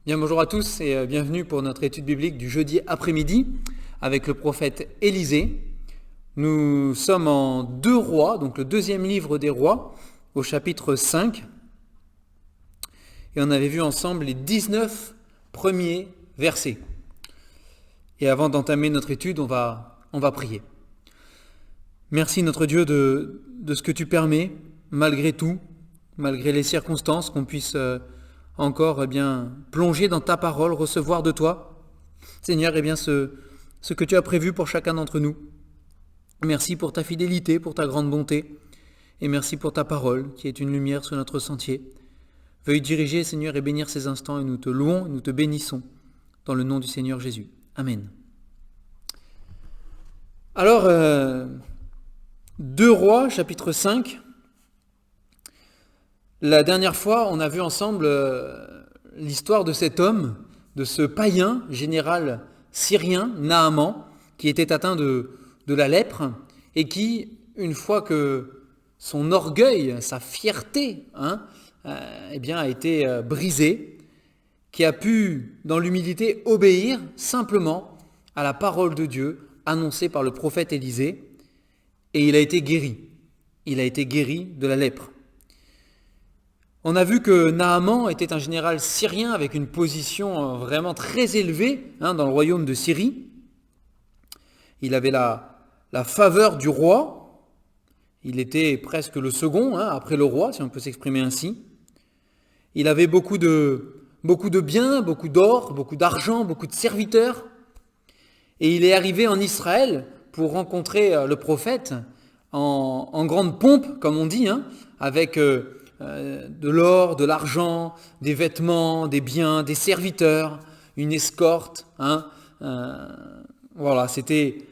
Bien, bonjour à tous et bienvenue pour notre étude biblique du jeudi après-midi avec le prophète Élisée. Nous sommes en 2 Rois, donc le deuxième livre des Rois, au chapitre 5. Et on avait vu ensemble les 19 premiers versets. Et avant d'entamer notre étude, on va prier. Merci notre Dieu de ce que tu permets, malgré tout, malgré les circonstances, qu'on puisse encore plonger dans ta parole, recevoir de toi, Seigneur, ce que tu as prévu pour chacun d'entre nous. Merci pour ta fidélité, pour ta grande bonté, et merci pour ta parole qui est une lumière sur notre sentier. Veuille diriger, Seigneur, et bénir ces instants, et nous te louons, et nous te bénissons, dans le nom du Seigneur Jésus. Amen. Alors, 2 Rois, chapitre 5. La dernière fois, on a vu ensemble l'histoire de cet homme, de ce païen général syrien, Naaman, qui était atteint de la lèpre et qui, une fois que son orgueil, sa fierté, a été brisé, qui a pu, dans l'humilité, obéir simplement à la parole de Dieu annoncée par le prophète Élisée, et il a été guéri. Il a été guéri de la lèpre. On a vu que Naaman était un général syrien avec une position vraiment très élevée dans le royaume de Syrie. Il avait la faveur du roi. Il était presque le second après le roi, si on peut s'exprimer ainsi. Il avait beaucoup de biens, beaucoup d'or, beaucoup d'argent, beaucoup de serviteurs. Et il est arrivé en Israël pour rencontrer le prophète en grande pompe, comme on dit, avec de l'or, de l'argent, des vêtements, des biens, des serviteurs, une escorte. Voilà, c'était...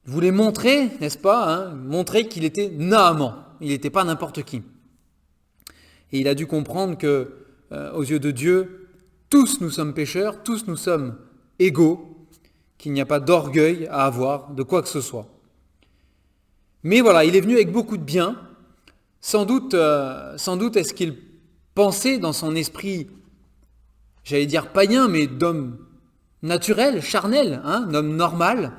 Il voulait montrer, n'est-ce pas, montrer qu'il était Naaman. Il n'était pas n'importe qui. Et il a dû comprendre que, aux yeux de Dieu, tous nous sommes pécheurs, tous nous sommes égaux, qu'il n'y a pas d'orgueil à avoir de quoi que ce soit. Mais voilà, il est venu avec beaucoup de biens. Sans doute est-ce qu'il pensait dans son esprit, j'allais dire païen, mais d'homme naturel, charnel, d'homme normal,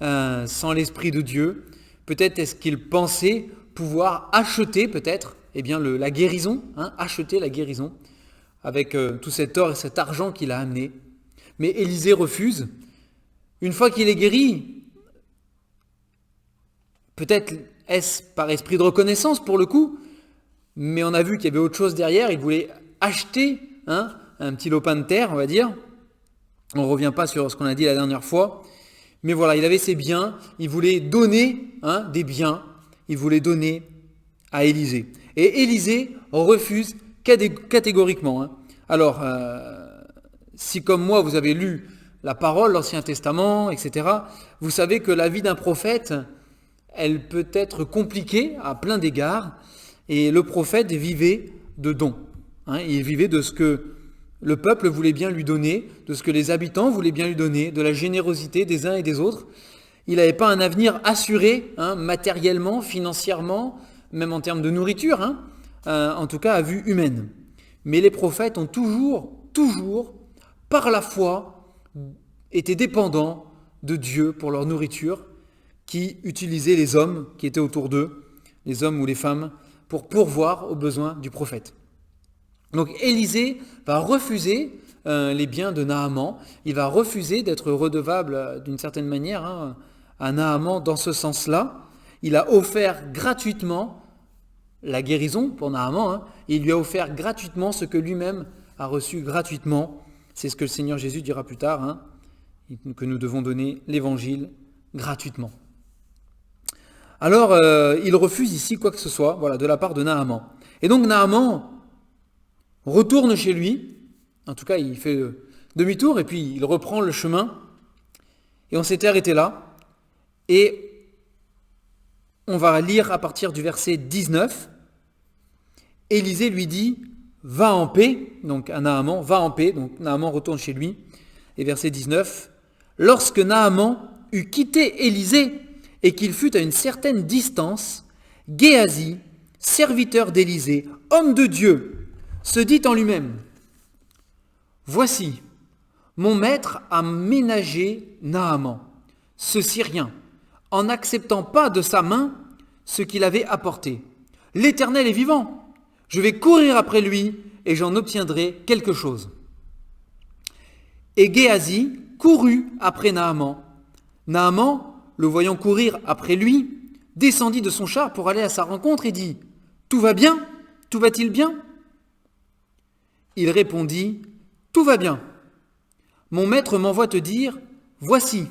sans l'esprit de Dieu. Peut-être est-ce qu'il pensait pouvoir acheter peut-être la guérison, acheter la guérison avec tout cet or et cet argent qu'il a amené. Mais Élisée refuse. Une fois qu'il est guéri, peut-être est-ce par esprit de reconnaissance pour le coup, mais on a vu qu'il y avait autre chose derrière. Il voulait acheter un petit lopin de terre, on va dire. On ne revient pas sur ce qu'on a dit la dernière fois. Mais voilà, il avait ses biens, il voulait donner des biens, il voulait donner à Élisée. Et Élisée refuse catégoriquement. Alors, si comme moi vous avez lu la parole, l'Ancien Testament, etc., vous savez que la vie d'un prophète, elle peut être compliquée à plein d'égards, et le prophète vivait de dons. Il vivait de ce que le peuple voulait bien lui donner, de ce que les habitants voulaient bien lui donner, de la générosité des uns et des autres. Il n'avait pas un avenir assuré, matériellement, financièrement, même en termes de nourriture, en tout cas à vue humaine. Mais les prophètes ont toujours, par la foi, été dépendants de Dieu pour leur nourriture, qui utilisaient les hommes qui étaient autour d'eux, les hommes ou les femmes, pour pourvoir aux besoins du prophète. Donc Élisée va refuser les biens de Naaman, il va refuser d'être redevable d'une certaine manière à Naaman dans ce sens-là. Il a offert gratuitement la guérison pour Naaman, et il lui a offert gratuitement ce que lui-même a reçu gratuitement. C'est ce que le Seigneur Jésus dira plus tard, que nous devons donner l'évangile gratuitement. Alors, il refuse ici quoi que ce soit, de la part de Naaman. Et donc Naaman retourne chez lui, en tout cas il fait demi-tour, et puis il reprend le chemin, et on s'était arrêté là, et on va lire à partir du verset 19, Élisée lui dit, va en paix, donc à Naaman, va en paix, donc Naaman retourne chez lui, et verset 19, lorsque Naaman eut quitté Élisée, et qu'il fut à une certaine distance, Géasi, serviteur d'Élisée, homme de Dieu, se dit en lui-même, Voici, mon maître a ménagé Naaman, ce Syrien, en n'acceptant pas de sa main ce qu'il avait apporté. L'Éternel est vivant. Je vais courir après lui et j'en obtiendrai quelque chose. Et Géasi courut après Naaman. Naaman, le voyant courir après lui, descendit de son char pour aller à sa rencontre et dit « Tout va bien ? Tout va-t-il bien ?» Il répondit « Tout va bien. Mon maître m'envoie te dire « Voici,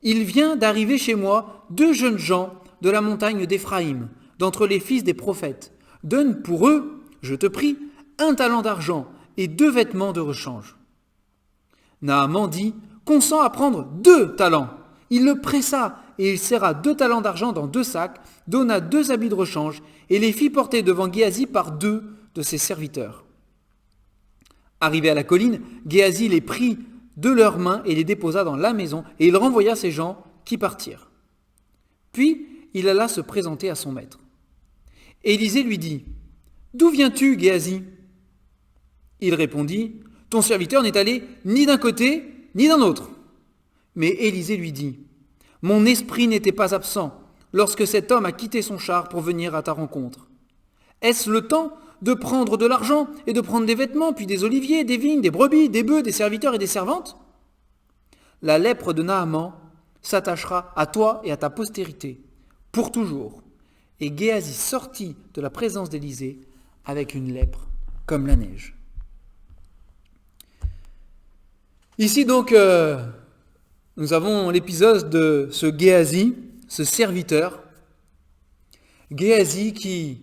il vient d'arriver chez moi 2 jeunes gens de la montagne d'Éphraïm, d'entre les fils des prophètes. Donne pour eux, je te prie, 1 talent d'argent et 2 vêtements de rechange. » Naaman dit « Consens à prendre 2 talents. » Il le pressa et il serra 2 talents d'argent dans 2 sacs, donna 2 habits de rechange et les fit porter devant Géasi par 2 de ses serviteurs. Arrivé à la colline, Géasi les prit de leurs mains et les déposa dans la maison et il renvoya ces gens qui partirent. Puis il alla se présenter à son maître. Élisée lui dit « D'où viens-tu, Géasi » Il répondit « Ton serviteur n'est allé ni d'un côté ni d'un autre. » Mais Élisée lui dit « Mon esprit n'était pas absent lorsque cet homme a quitté son char pour venir à ta rencontre. Est-ce le temps de prendre de l'argent et de prendre des vêtements, puis des oliviers, des vignes, des brebis, des bœufs, des serviteurs et des servantes ? La lèpre de Naaman s'attachera à toi et à ta postérité, pour toujours. » Et Géasi sortit de la présence d'Élisée avec une lèpre comme la neige. Ici donc, nous avons l'épisode de ce Géasi, ce serviteur. Géasi qui,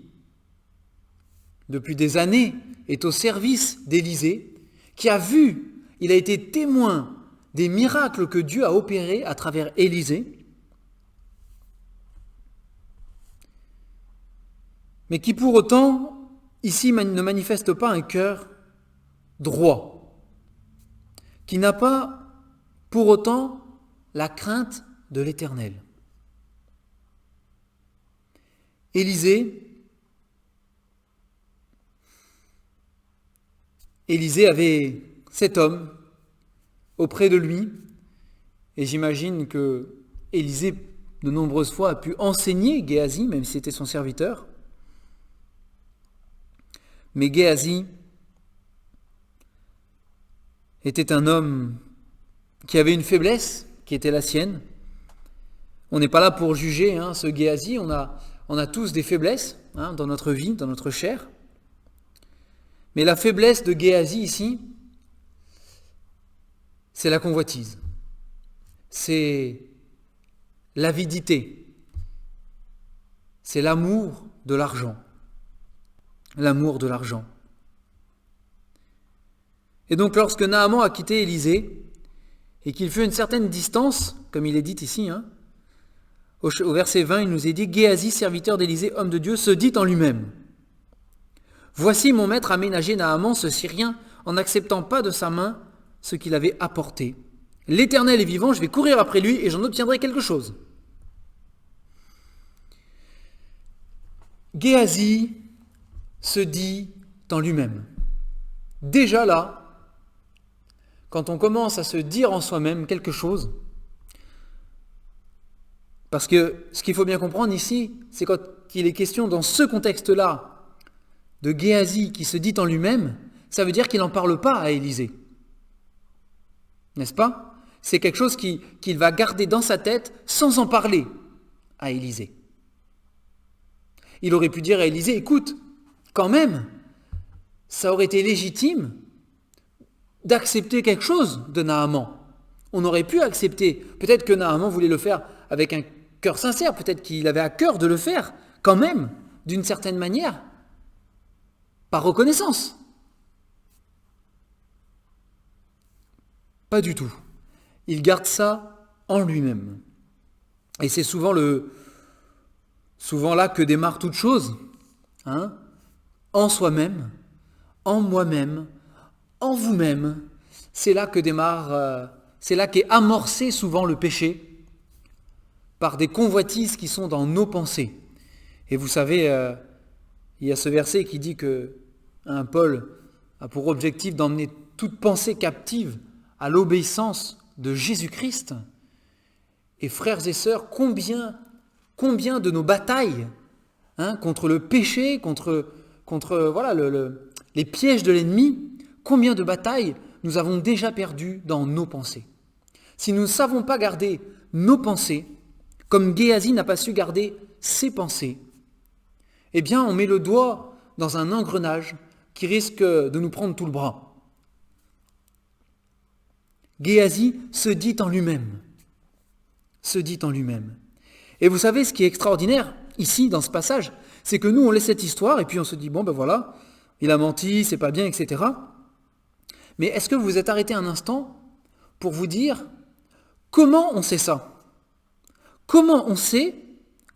depuis des années, est au service d'Élisée, qui a vu, il a été témoin des miracles que Dieu a opérés à travers Élisée, mais qui pour autant, ici, ne manifeste pas un cœur droit, qui n'a pas pour autant la crainte de l'Éternel. Élisée avait cet homme auprès de lui, et j'imagine que Élisée de nombreuses fois a pu enseigner Géasi, même si c'était son serviteur. Mais Géasi était un homme qui avait une faiblesse qui était la sienne. On n'est pas là pour juger ce Géasi, on a tous des faiblesses dans notre vie, dans notre chair. Mais la faiblesse de Géasi ici, c'est la convoitise, c'est l'avidité, c'est l'amour de l'argent. L'amour de l'argent. Et donc lorsque Naaman a quitté Élisée, et qu'il fut une certaine distance, comme il est dit ici, au verset 20, il nous est dit « Géasi, serviteur d'Élisée, homme de Dieu, se dit en lui-même. Voici mon maître a ménagé Naaman, ce Syrien, en n'acceptant pas de sa main ce qu'il avait apporté. L'Éternel est vivant, je vais courir après lui et j'en obtiendrai quelque chose. » Géasi se dit en lui-même. Déjà là, quand on commence à se dire en soi-même quelque chose, parce que ce qu'il faut bien comprendre ici, c'est quand il est question dans ce contexte-là de Géasi qui se dit en lui-même, ça veut dire qu'il n'en parle pas à Élisée. N'est-ce pas ? C'est quelque chose qu'il va garder dans sa tête sans en parler à Élisée. Il aurait pu dire à Élisée, écoute, quand même, ça aurait été légitime d'accepter quelque chose de Naaman. On aurait pu accepter. Peut-être que Naaman voulait le faire avec un cœur sincère, peut-être qu'il avait à cœur de le faire, quand même, d'une certaine manière, par reconnaissance. Pas du tout. Il garde ça en lui-même. Et c'est souvent là que démarre toute chose. En soi-même, en moi-même, en vous-même. C'est là que démarre, c'est là qu'est amorcé souvent le péché, par des convoitises qui sont dans nos pensées. Et vous savez, il y a ce verset qui dit que Paul a pour objectif d'emmener toute pensée captive à l'obéissance de Jésus-Christ. Et frères et sœurs, combien de nos batailles contre le péché, contre voilà, les pièges de l'ennemi, combien de batailles nous avons déjà perdues dans nos pensées. Si nous ne savons pas garder nos pensées, comme Géasi n'a pas su garder ses pensées, eh bien on met le doigt dans un engrenage qui risque de nous prendre tout le bras. Géasi se dit en lui-même. Et vous savez, ce qui est extraordinaire, ici, dans ce passage, c'est que nous, on laisse cette histoire, et puis on se dit, bon ben voilà, il a menti, c'est pas bien, etc. Mais est-ce que vous vous êtes arrêté un instant pour vous dire, comment on sait ça? Comment on sait,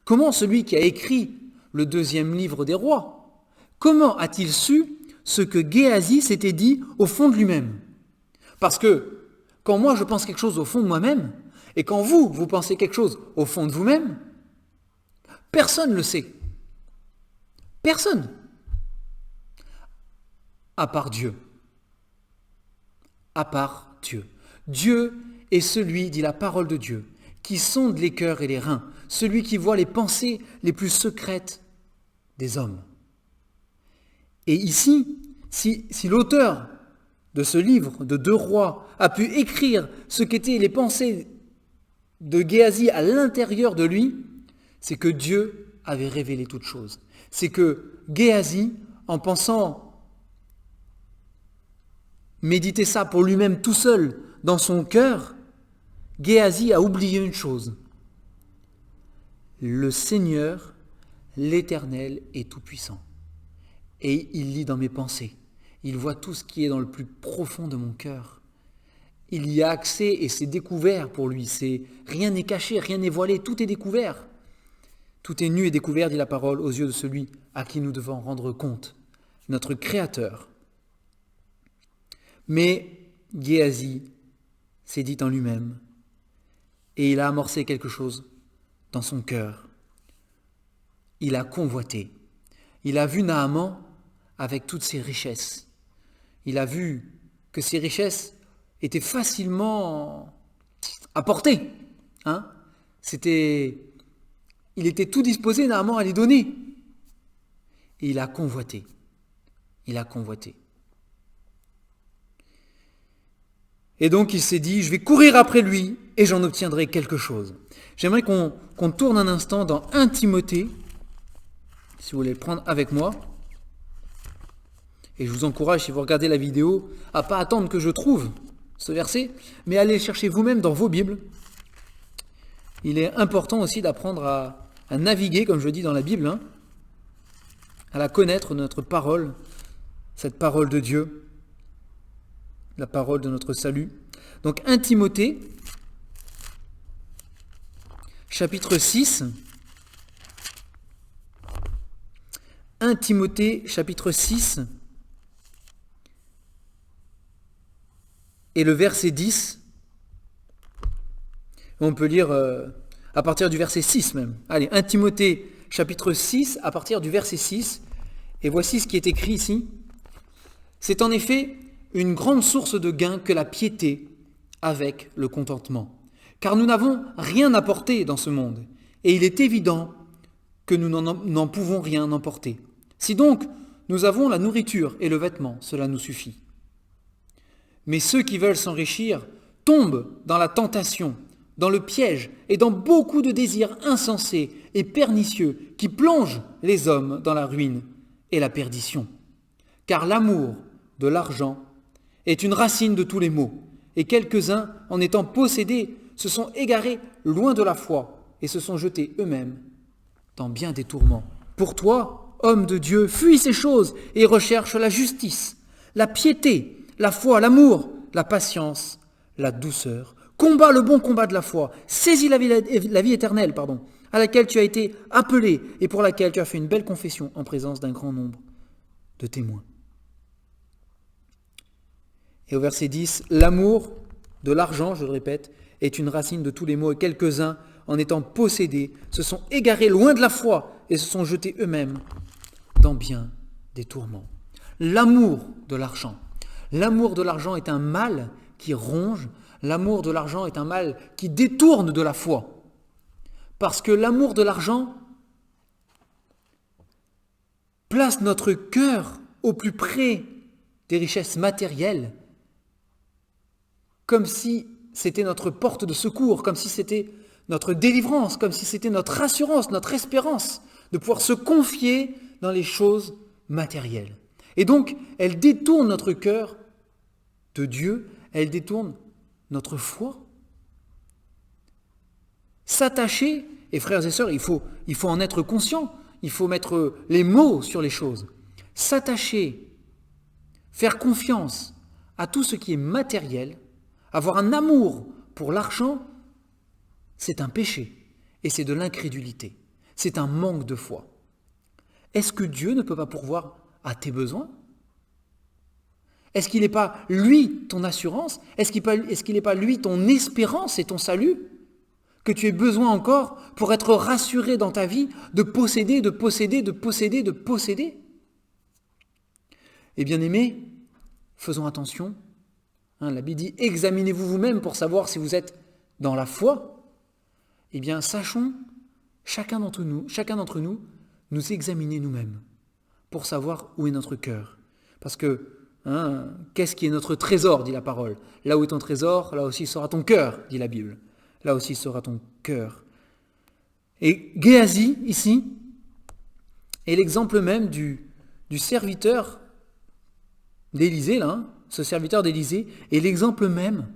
comment celui qui a écrit le 2e livre des rois, comment a-t-il su ce que Géasi s'était dit au fond de lui-même? Parce que, quand moi je pense quelque chose au fond de moi-même, et quand vous pensez quelque chose au fond de vous-même, personne ne le sait. Personne. À part Dieu. À part Dieu. Dieu est celui, dit la parole de Dieu, qui sonde les cœurs et les reins, celui qui voit les pensées les plus secrètes des hommes. Et ici, si l'auteur de ce livre de 2 rois a pu écrire ce qu'étaient les pensées de Géasi à l'intérieur de lui, c'est que Dieu avait révélé toutes choses. C'est que Géasi, en pensant méditer ça pour lui-même tout seul dans son cœur, Géasi a oublié une chose. Le Seigneur, l'Éternel est tout-puissant. Et il lit dans mes pensées. Il voit tout ce qui est dans le plus profond de mon cœur. Il y a accès et c'est découvert pour lui. Rien n'est caché, rien n'est voilé, tout est découvert. Tout est nu et découvert, dit la parole, aux yeux de celui à qui nous devons rendre compte, notre Créateur. Mais Géasi s'est dit en lui-même, et il a amorcé quelque chose dans son cœur. Il a convoité. Il a vu Naaman avec toutes ses richesses. Il a vu que ces richesses étaient facilement apportées. Il était tout disposé, Naaman, à les donner. Et il a convoité. Et donc il s'est dit, je vais courir après lui et j'en obtiendrai quelque chose. J'aimerais qu'on tourne un instant dans 1 Timothée, si vous voulez le prendre avec moi. Et je vous encourage, si vous regardez la vidéo, à ne pas attendre que je trouve ce verset, mais allez le chercher vous-même dans vos Bibles. Il est important aussi d'apprendre à naviguer, comme je dis dans la Bible, à la connaître, notre parole, cette parole de Dieu, la parole de notre salut. Donc 1 Timothée, chapitre 6. 1 Timothée, chapitre 6, et le verset 10. On peut lire à partir du verset 6 même. Allez, 1 Timothée, chapitre 6, à partir du verset 6. Et voici ce qui est écrit ici. C'est en effet une grande source de gain que la piété avec le contentement. Car nous n'avons rien apporté dans ce monde, et il est évident que nous n'en pouvons rien emporter. Si donc nous avons la nourriture et le vêtement, cela nous suffit. Mais ceux qui veulent s'enrichir tombent dans la tentation, dans le piège et dans beaucoup de désirs insensés et pernicieux qui plongent les hommes dans la ruine et la perdition. Car l'amour de l'argent est une racine de tous les maux, et quelques-uns, en étant possédés, se sont égarés loin de la foi et se sont jetés eux-mêmes dans bien des tourments. Pour toi, homme de Dieu, fuis ces choses et recherche la justice, la piété, la foi, l'amour, la patience, la douceur. Combat le bon combat de la foi, saisis la vie éternelle, à laquelle tu as été appelé et pour laquelle tu as fait une belle confession en présence d'un grand nombre de témoins. Et au verset 10, l'amour de l'argent, je le répète, est une racine de tous les maux, et quelques-uns, en étant possédés, se sont égarés loin de la foi et se sont jetés eux-mêmes dans bien des tourments. L'amour de l'argent. L'amour de l'argent est un mal qui ronge. L'amour de l'argent est un mal qui détourne de la foi. Parce que l'amour de l'argent place notre cœur au plus près des richesses matérielles, comme si c'était notre porte de secours, comme si c'était notre délivrance, comme si c'était notre assurance, notre espérance, de pouvoir se confier dans les choses matérielles. Et donc, elle détourne notre cœur de Dieu, elle détourne notre foi. S'attacher, et frères et sœurs, il faut en être conscient, il faut mettre les mots sur les choses. S'attacher, faire confiance à tout ce qui est matériel, avoir un amour pour l'argent, c'est un péché et c'est de l'incrédulité. C'est un manque de foi. Est-ce que Dieu ne peut pas pourvoir à tes besoins? Est-ce qu'il n'est pas, lui, ton assurance? Est-ce qu'il n'est pas, lui, ton espérance et ton salut? Que tu aies besoin encore pour être rassuré dans ta vie de posséder, de posséder, de posséder, de posséder? Et bien aimés, faisons attention. La Bible dit, examinez-vous vous-même pour savoir si vous êtes dans la foi. Eh bien, sachons, chacun d'entre nous, nous examiner nous-mêmes pour savoir où est notre cœur. Parce que, qu'est-ce qui est notre trésor, dit la parole? Là où est ton trésor, là aussi sera ton cœur, dit la Bible. Là aussi sera ton cœur. Et Géasi, ici, est l'exemple même du serviteur d'Élisée, là, ce serviteur d'Élisée, est l'exemple même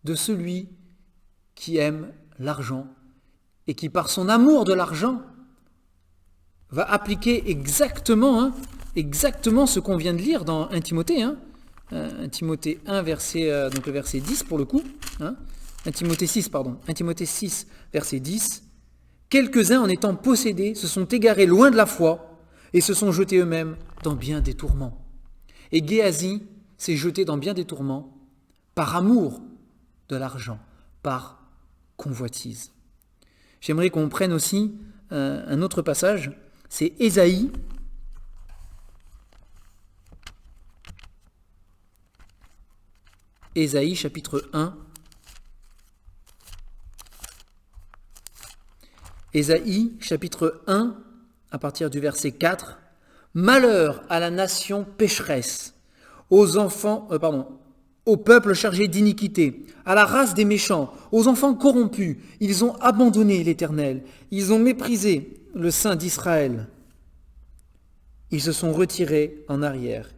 de celui qui aime l'argent et qui, par son amour de l'argent, va appliquer exactement ce qu'on vient de lire dans 1 Timothée. 1 Timothée 1, donc le verset 10 pour le coup. 1 Timothée 6, verset 10. Quelques-uns, en étant possédés, se sont égarés loin de la foi et se sont jetés eux-mêmes dans bien des tourments. Et Géasi s'est jeté dans bien des tourments par amour de l'argent, par convoitise. J'aimerais qu'on prenne aussi un autre passage, c'est Ésaïe. Ésaïe chapitre 1. Ésaïe chapitre 1, à partir du verset 4. Malheur à la nation pécheresse, au peuple chargé d'iniquité, à la race des méchants, aux enfants corrompus. Ils ont abandonné l'Éternel, ils ont méprisé le Saint d'Israël. Ils se sont retirés en arrière.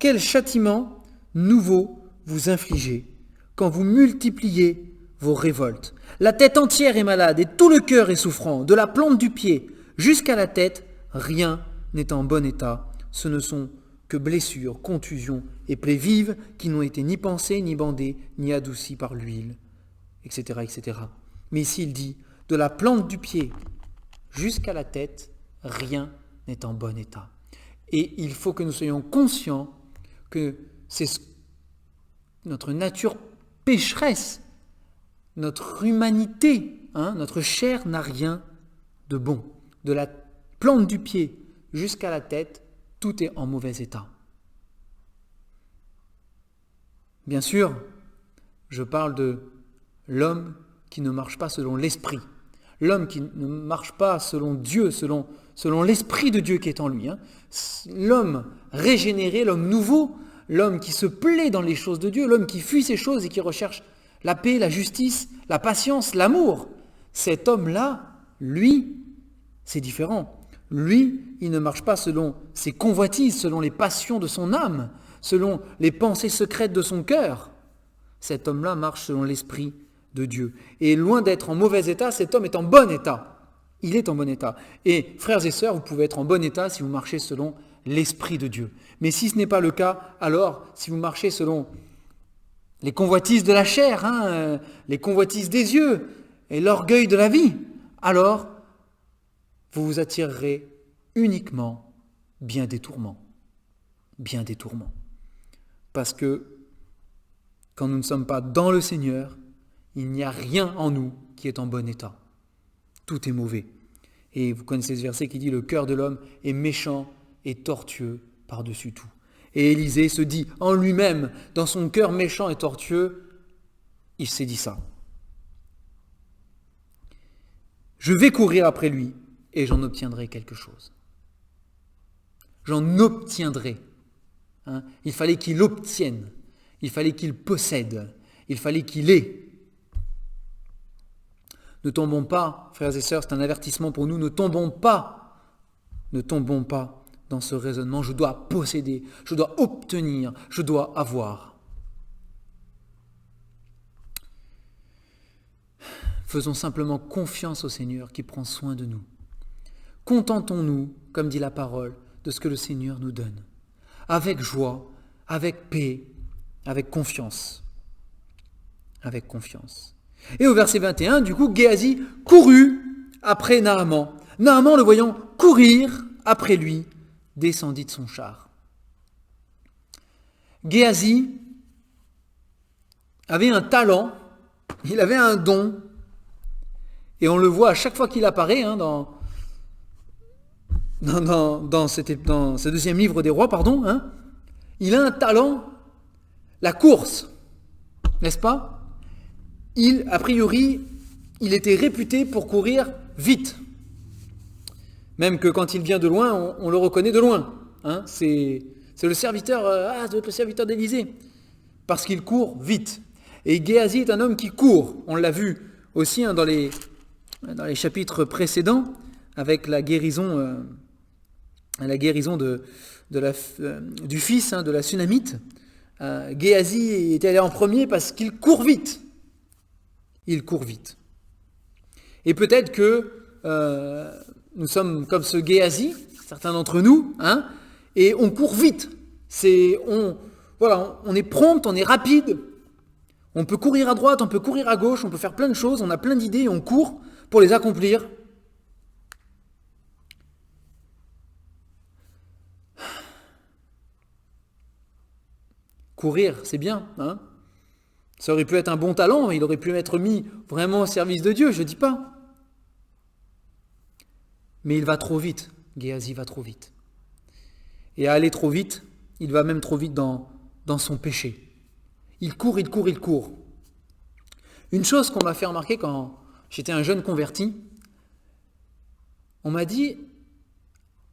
Quel châtiment nouveau vous infligez quand vous multipliez vos révoltes. La tête entière est malade et tout le cœur est souffrant, de la plante du pied jusqu'à la tête, rien n'est en bon état. Ce ne sont que blessures, contusions et plaies vives qui n'ont été ni pansées, ni bandées, ni adoucies par l'huile, etc., etc. Mais ici il dit, de la plante du pied jusqu'à la tête, rien n'est en bon état. Et il faut que nous soyons conscients que c'est notre nature pécheresse, notre humanité, notre chair n'a rien de bon. De la plante du pied jusqu'à la tête, tout est en mauvais état. Bien sûr, je parle de l'homme qui ne marche pas selon l'esprit. L'homme qui ne marche pas selon Dieu, selon l'esprit de Dieu qui est en lui. L'homme régénéré, l'homme nouveau, l'homme qui se plaît dans les choses de Dieu, l'homme qui fuit ces choses et qui recherche la paix, la justice, la patience, l'amour. Cet homme-là, lui, c'est différent. Lui, il ne marche pas selon ses convoitises, selon les passions de son âme, selon les pensées secrètes de son cœur. Cet homme-là marche selon l'esprit de Dieu. Et loin d'être en mauvais état, cet homme est en bon état. Il est en bon état. Et frères et sœurs, vous pouvez être en bon état si vous marchez selon l'esprit de Dieu. Mais si ce n'est pas le cas, alors si vous marchez selon les convoitises de la chair, les convoitises des yeux et l'orgueil de la vie, alors vous vous attirerez uniquement bien des tourments. Bien des tourments. Parce que quand nous ne sommes pas dans le Seigneur, il n'y a rien en nous qui est en bon état. Tout est mauvais. Et vous connaissez ce verset qui dit « Le cœur de l'homme est méchant et tortueux par-dessus tout ». Et Élisée se dit en lui-même, dans son cœur méchant et tortueux, il s'est dit ça. Je vais courir après lui et j'en obtiendrai quelque chose. J'en obtiendrai. Il fallait qu'il obtienne, il fallait qu'il possède, il fallait qu'il ait. Ne tombons pas, frères et sœurs, c'est un avertissement pour nous, ne tombons pas dans ce raisonnement, je dois posséder, je dois obtenir, je dois avoir. Faisons simplement confiance au Seigneur qui prend soin de nous. Contentons-nous, comme dit la parole, de ce que le Seigneur nous donne. Avec joie, avec paix, avec confiance. Avec confiance. Et au verset 21, du coup, Géasi courut après Naaman. Naaman, le voyant courir après lui, descendit de son char. Géasi avait un talent, il avait un don, et on le voit à chaque fois qu'il apparaît dans ce deuxième livre des rois, il a un talent, la course, n'est-ce pas ? A priori, il était réputé pour courir vite. Même que quand il vient de loin, on le reconnaît de loin. C'est le serviteur, le serviteur d'Élisée. Parce qu'il court vite. Et Géasi est un homme qui court. On l'a vu aussi dans les chapitres précédents, avec la guérison du fils de la Sunamite. Géasi était allé en premier parce qu'il court vite. Il court vite. Et peut-être que nous sommes comme ce Géasi, certains d'entre nous, et on court vite. On est prompt, on est rapide. On peut courir à droite, on peut courir à gauche, on peut faire plein de choses, on a plein d'idées et on court pour les accomplir. Courir, c'est bien, Ça aurait pu être un bon talent, il aurait pu être mis vraiment au service de Dieu, je ne dis pas. Mais il va trop vite, Géasi va trop vite. Et à aller trop vite, il va même trop vite dans son péché. Il court. Une chose qu'on m'a fait remarquer quand j'étais un jeune converti, on m'a dit,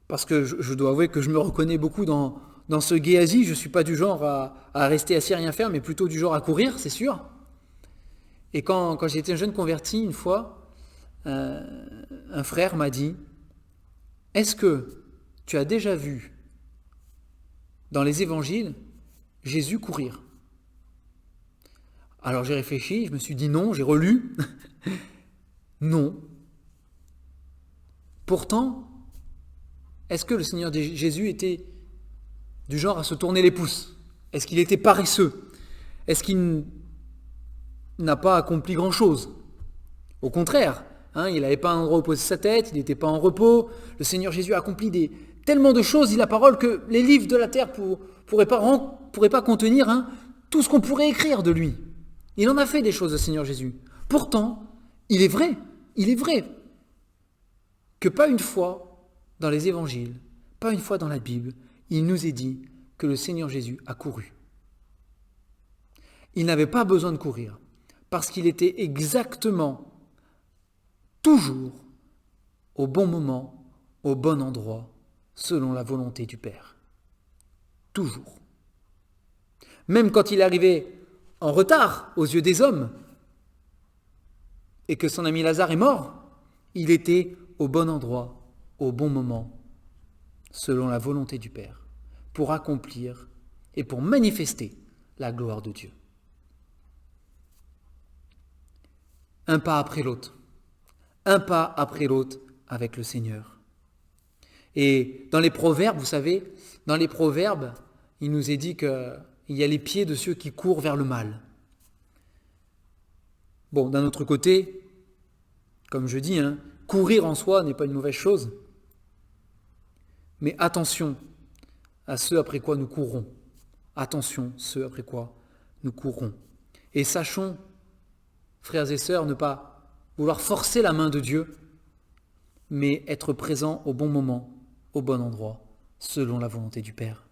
parce que je dois avouer que je me reconnais beaucoup dans ce Géasi, je ne suis pas du genre à rester assis à rien faire, mais plutôt du genre à courir, c'est sûr. Et quand j'étais un jeune converti, une fois, un frère m'a dit, est-ce que tu as déjà vu dans les évangiles Jésus courir ? Alors j'ai réfléchi, je me suis dit non, j'ai relu. Non. Pourtant, est-ce que le Seigneur Jésus était du genre à se tourner les pouces ? Est-ce qu'il était paresseux ? Est-ce qu'il n'a pas accompli grand-chose ? Au contraire, il n'avait pas un endroit où poser sa tête, il n'était pas en repos. Le Seigneur Jésus a accompli tellement de choses, dit la parole, que les livres de la terre ne pourraient pas contenir tout ce qu'on pourrait écrire de lui. Il en a fait des choses, le Seigneur Jésus. Pourtant, il est vrai que pas une fois dans les évangiles, pas une fois dans la Bible, il nous est dit que le Seigneur Jésus a couru. Il n'avait pas besoin de courir, parce qu'il était exactement, toujours, au bon moment, au bon endroit, selon la volonté du Père. Toujours. Même quand il arrivait en retard aux yeux des hommes, et que son ami Lazare est mort, il était au bon endroit, au bon moment, selon la volonté du Père, pour accomplir et pour manifester la gloire de Dieu. Un pas après l'autre avec le Seigneur. Et dans les proverbes, vous savez, il nous est dit qu'il y a les pieds de ceux qui courent vers le mal. Bon, d'un autre côté, comme je dis, courir en soi n'est pas une mauvaise chose. Mais attention à ce après quoi nous courons. Et sachons, frères et sœurs, ne pas vouloir forcer la main de Dieu, mais être présent au bon moment, au bon endroit, selon la volonté du Père.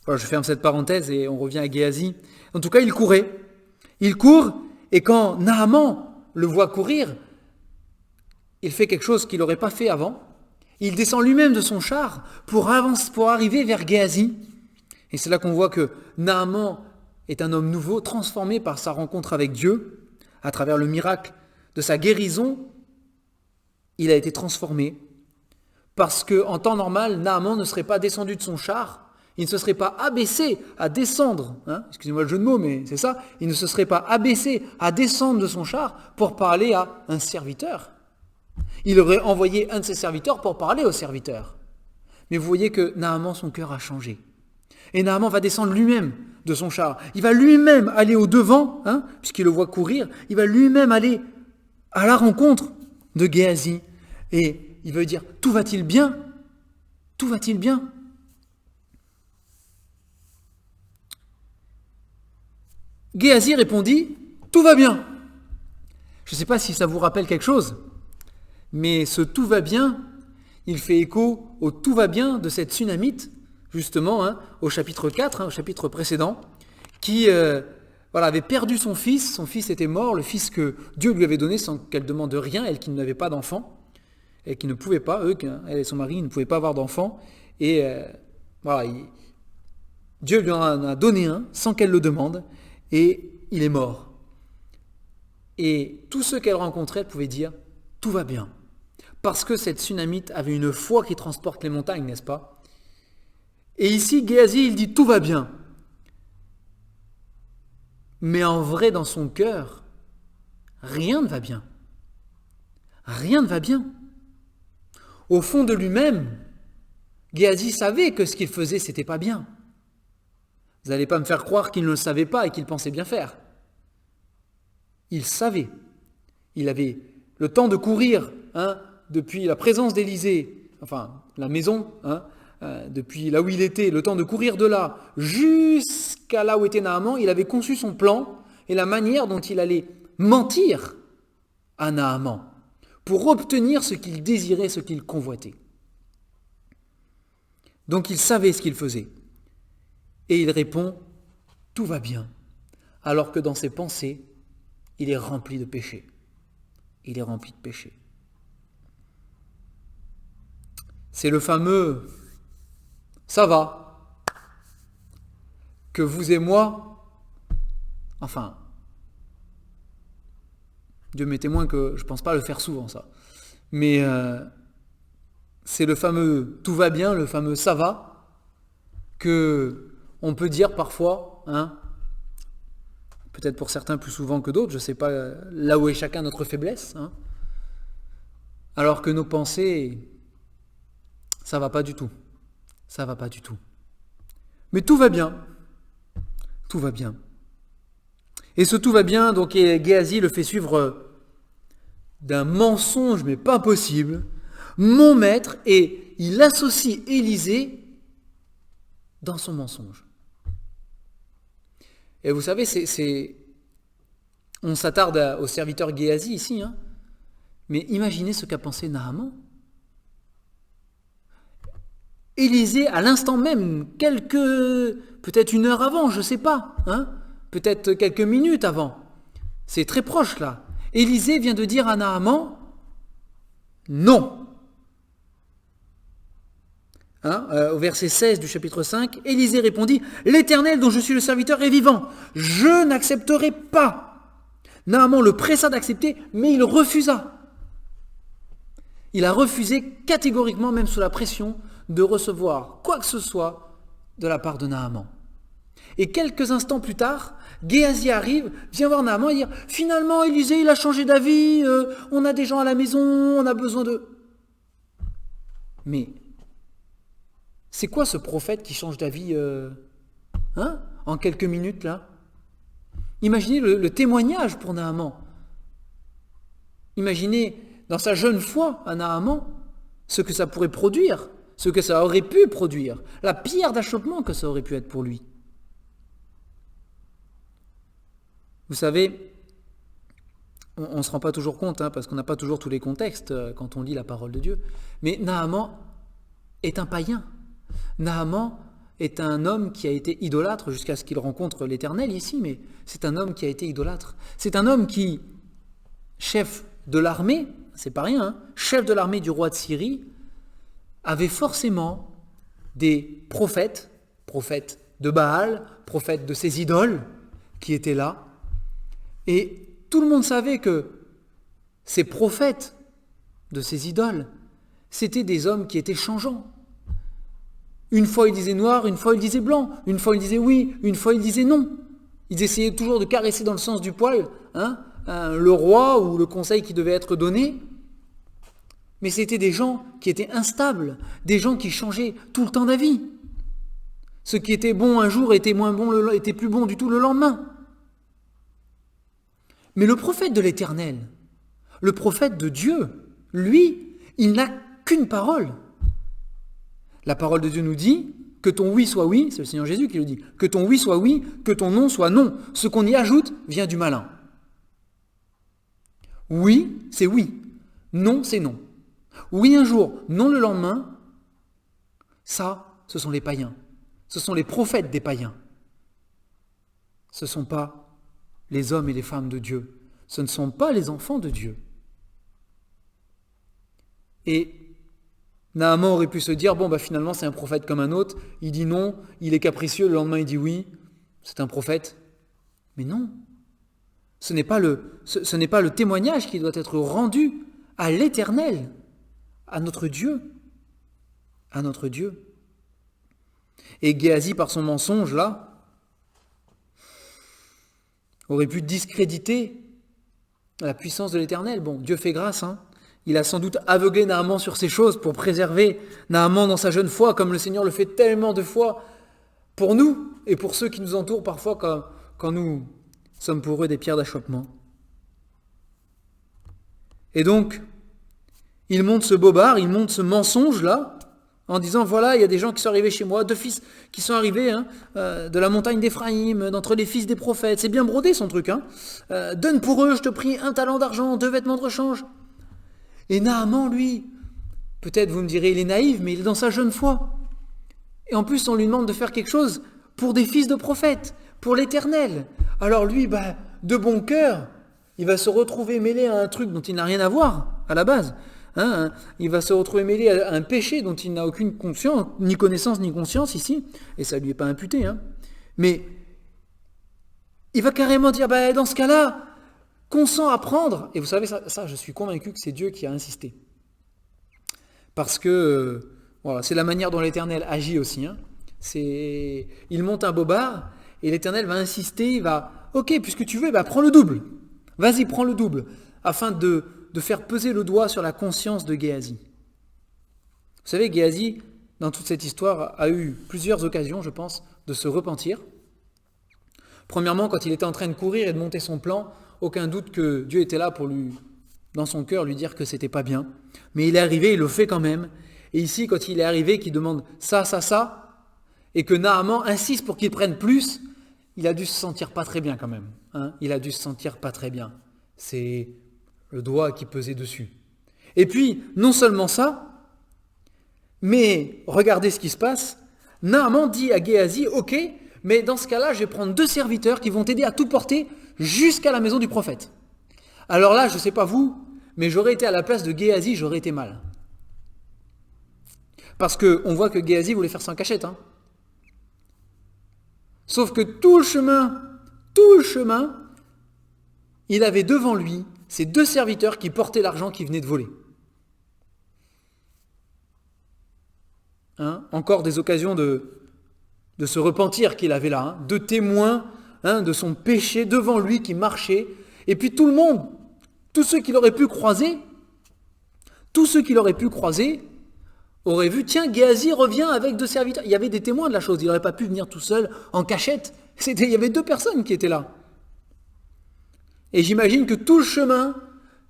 Voilà, je ferme cette parenthèse et on revient à Géasi. En tout cas, il courait. Il court, et quand Naaman le voit courir, il fait quelque chose qu'il n'aurait pas fait avant. Il descend lui-même de son char pour arriver vers Géasi. Et c'est là qu'on voit que Naaman est un homme nouveau, transformé par sa rencontre avec Dieu. À travers le miracle de sa guérison, il a été transformé. Parce qu'en temps normal, Naaman ne serait pas descendu de son char, il ne se serait pas abaissé à descendre, excusez-moi le jeu de mots, mais c'est ça, il ne se serait pas abaissé à descendre de son char pour parler à un serviteur. Il aurait envoyé un de ses serviteurs pour parler au serviteur. Mais vous voyez que Naaman, son cœur a changé. Et Naaman va descendre lui-même de son char. Il va lui-même aller au devant, puisqu'il le voit courir, il va lui-même aller à la rencontre de Géasi. Et il veut dire, tout va-t-il bien? Tout va-t-il bien? Géasi répondit, tout va bien. Je ne sais pas si ça vous rappelle quelque chose, mais ce tout va bien, il fait écho au tout va bien de cette Sunamite, justement, au chapitre 4, au chapitre précédent, qui avait perdu son fils était mort, le fils que Dieu lui avait donné sans qu'elle demande rien, elle qui n'avait pas d'enfant, et qui ne pouvait pas, elle et son mari ne pouvaient pas avoir d'enfant, et Dieu lui en a donné un sans qu'elle le demande, et il est mort. Et tous ceux qu'elle rencontrait pouvaient dire « tout va bien ». Parce que cette Sunamite avait une foi qui transporte les montagnes, n'est-ce pas? Et ici, Géasi, il dit « tout va bien ». Mais en vrai, dans son cœur, rien ne va bien. Rien ne va bien. Au fond de lui-même, Géasi savait que ce qu'il faisait, c'était pas bien. Vous n'allez pas me faire croire qu'il ne le savait pas et qu'il pensait bien faire. Il savait. Il avait le temps de courir depuis la présence d'Élisée, enfin la maison, depuis là où il était, le temps de courir de là jusqu'à là où était Naaman. Il avait conçu son plan et la manière dont il allait mentir à Naaman pour obtenir ce qu'il désirait, ce qu'il convoitait. Donc il savait ce qu'il faisait. Et il répond, tout va bien, alors que dans ses pensées, il est rempli de péché. Il est rempli de péché. C'est le fameux « ça va » que vous et moi, enfin, Dieu m'est témoin que je ne pense pas le faire souvent ça, mais c'est le fameux « tout va bien », le fameux « ça va » que on peut dire parfois, peut-être pour certains plus souvent que d'autres, je ne sais pas là où est chacun notre faiblesse, alors que nos pensées, ça va pas du tout. Ça va pas du tout. Mais tout va bien. Tout va bien. Et ce tout va bien, donc Géasi le fait suivre d'un mensonge, mais pas possible, mon maître, et il associe Élisée dans son mensonge. Et vous savez, on s'attarde au serviteur Géasi ici, mais imaginez ce qu'a pensé Naaman. Élisée, à l'instant même, peut-être une heure avant, je ne sais pas, peut-être quelques minutes avant, c'est très proche là. Élisée vient de dire à Naaman, non. Au verset 16 du chapitre 5, Élisée répondit, l'Éternel dont je suis le serviteur est vivant, je n'accepterai pas. Naaman le pressa d'accepter, mais il refusa. Il a refusé catégoriquement, même sous la pression, de recevoir quoi que ce soit de la part de Naaman. Et quelques instants plus tard, Géasi arrive, vient voir Naaman et dit « Finalement, Élisée, il a changé d'avis, on a des gens à la maison, on a besoin de... » Mais c'est quoi ce prophète qui change d'avis en quelques minutes là? Imaginez le témoignage pour Naaman. Imaginez dans sa jeune foi à Naaman ce que ça pourrait produire, ce que ça aurait pu produire, la pierre d'achoppement que ça aurait pu être pour lui. Vous savez, on ne se rend pas toujours compte, parce qu'on n'a pas toujours tous les contextes quand on lit la parole de Dieu, mais Naaman est un païen. Naaman est un homme qui a été idolâtre jusqu'à ce qu'il rencontre l'Éternel ici, mais c'est un homme qui a été idolâtre. C'est un homme qui, chef de l'armée, c'est pas rien, hein, chef de l'armée du roi de Syrie, avait forcément des prophètes de Baal, prophètes de ses idoles, qui étaient là. Et tout le monde savait que ces prophètes de ces idoles, c'étaient des hommes qui étaient changeants. Une fois ils disaient noir, une fois ils disaient blanc, une fois ils disaient oui, une fois ils disaient non. Ils essayaient toujours de caresser dans le sens du poil le roi ou le conseil qui devait être donné. Mais c'était des gens qui étaient instables, des gens qui changeaient tout le temps d'avis. Ce qui était bon un jour était moins bon, était plus bon du tout le lendemain. Mais le prophète de l'Éternel, le prophète de Dieu, lui, il n'a qu'une parole. La parole de Dieu nous dit que ton oui soit oui, c'est le Seigneur Jésus qui le dit, que ton oui soit oui, que ton non soit non. Ce qu'on y ajoute vient du malin. Oui, c'est oui. Non, c'est non. Oui un jour, non le lendemain, ça, ce sont les païens. Ce sont les prophètes des païens. Ce ne sont pas les hommes et les femmes de Dieu. Ce ne sont pas les enfants de Dieu. Et Naaman aurait pu se dire, finalement c'est un prophète comme un autre, il dit non, il est capricieux, le lendemain il dit oui, c'est un prophète. Mais non, ce n'est pas le témoignage qui doit être rendu à l'Éternel, à notre Dieu. Et Géasi, par son mensonge là, aurait pu discréditer la puissance de l'Éternel. Dieu fait grâce, Il a sans doute aveuglé Naaman sur ces choses pour préserver Naaman dans sa jeune foi, comme le Seigneur le fait tellement de fois pour nous et pour ceux qui nous entourent parfois quand nous sommes pour eux des pierres d'achoppement. Et donc, il monte ce bobard, il monte ce mensonge-là, en disant, voilà, il y a des gens qui sont arrivés chez moi, 2 fils qui sont arrivés de la montagne d'Éphraïm, d'entre les fils des prophètes. C'est bien brodé son truc. Donne pour eux, je te prie, 1 talent d'argent, 2 vêtements de rechange. Et Naaman, lui, peut-être vous me direz, il est naïf, mais il est dans sa jeune foi. Et en plus, on lui demande de faire quelque chose pour des fils de prophètes, pour l'Éternel. Alors lui, de bon cœur, il va se retrouver mêlé à un truc dont il n'a rien à voir, à la base. Il va se retrouver mêlé à un péché dont il n'a aucune conscience, ni connaissance, ni conscience ici, et ça ne lui est pas imputé. Mais il va carrément dire, dans ce cas-là, consent à prendre, et vous savez, ça je suis convaincu que c'est Dieu qui a insisté. Parce que, c'est la manière dont l'Éternel agit aussi. Il monte un bobard, et l'Éternel va insister, il va, ok, puisque tu veux, prends le double. Vas-y, prends le double, afin de faire peser le doigt sur la conscience de Géasi. Vous savez, Géasi, dans toute cette histoire, a eu plusieurs occasions, je pense, de se repentir. Premièrement, quand il était en train de courir et de monter son plan, aucun doute que Dieu était là pour lui, dans son cœur, lui dire que c'était pas bien. Mais il est arrivé, il le fait quand même. Et ici, quand il est arrivé, qu'il demande ça, et que Naaman insiste pour qu'il prenne plus, il a dû se sentir pas très bien quand même. Il a dû se sentir pas très bien. C'est le doigt qui pesait dessus. Et puis, non seulement ça, mais regardez ce qui se passe. Naaman dit à Géasi, ok, mais dans ce cas-là, je vais prendre 2 serviteurs qui vont t'aider à tout porter jusqu'à la maison du prophète. Alors là, je ne sais pas vous, mais j'aurais été à la place de Géasi, j'aurais été mal. Parce qu'on voit que Géasi voulait faire ça en cachette. Sauf que tout le chemin, il avait devant lui ces 2 serviteurs qui portaient l'argent qu'il venait de voler. Encore des occasions de se repentir qu'il avait là, 2 témoins de son péché devant lui qui marchaient. Et puis tout le monde, tous ceux qu'il aurait pu croiser, auraient vu, tiens, Géasi revient avec 2 serviteurs. Il y avait des témoins de la chose, il n'aurait pas pu venir tout seul en cachette. Il y avait 2 personnes qui étaient là. Et j'imagine que tout le chemin,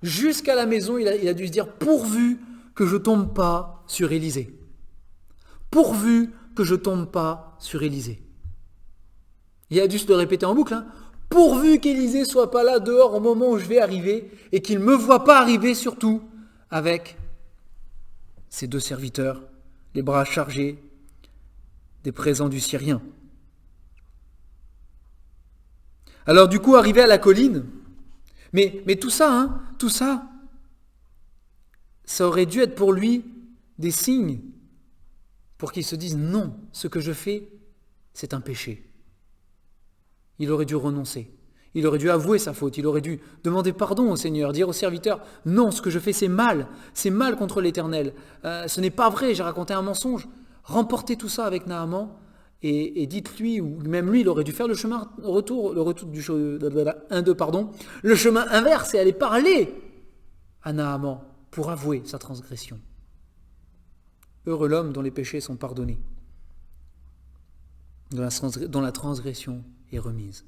jusqu'à la maison, il a dû se dire, pourvu que je ne tombe pas sur Élisée. Pourvu que je ne tombe pas sur Élisée. Il a dû se le répéter en boucle. Pourvu qu'Élisée ne soit pas là dehors au moment où je vais arriver et qu'il ne me voit pas arriver surtout avec ces 2 serviteurs, les bras chargés des présents du Syrien. Alors du coup, arrivé à la colline, mais tout ça, ça aurait dû être pour lui des signes pour qu'il se dise non, ce que je fais, c'est un péché. Il aurait dû renoncer. Il aurait dû avouer sa faute. Il aurait dû demander pardon au Seigneur, dire au serviteur, non, ce que je fais, c'est mal contre l'Éternel. Ce n'est pas vrai, j'ai raconté un mensonge. Remportez tout ça avec Naaman et dites-lui, ou même lui, il aurait dû faire le chemin le chemin inverse et aller parler à Naaman pour avouer sa transgression. Heureux l'homme dont les péchés sont pardonnés, dont la transgression est remise.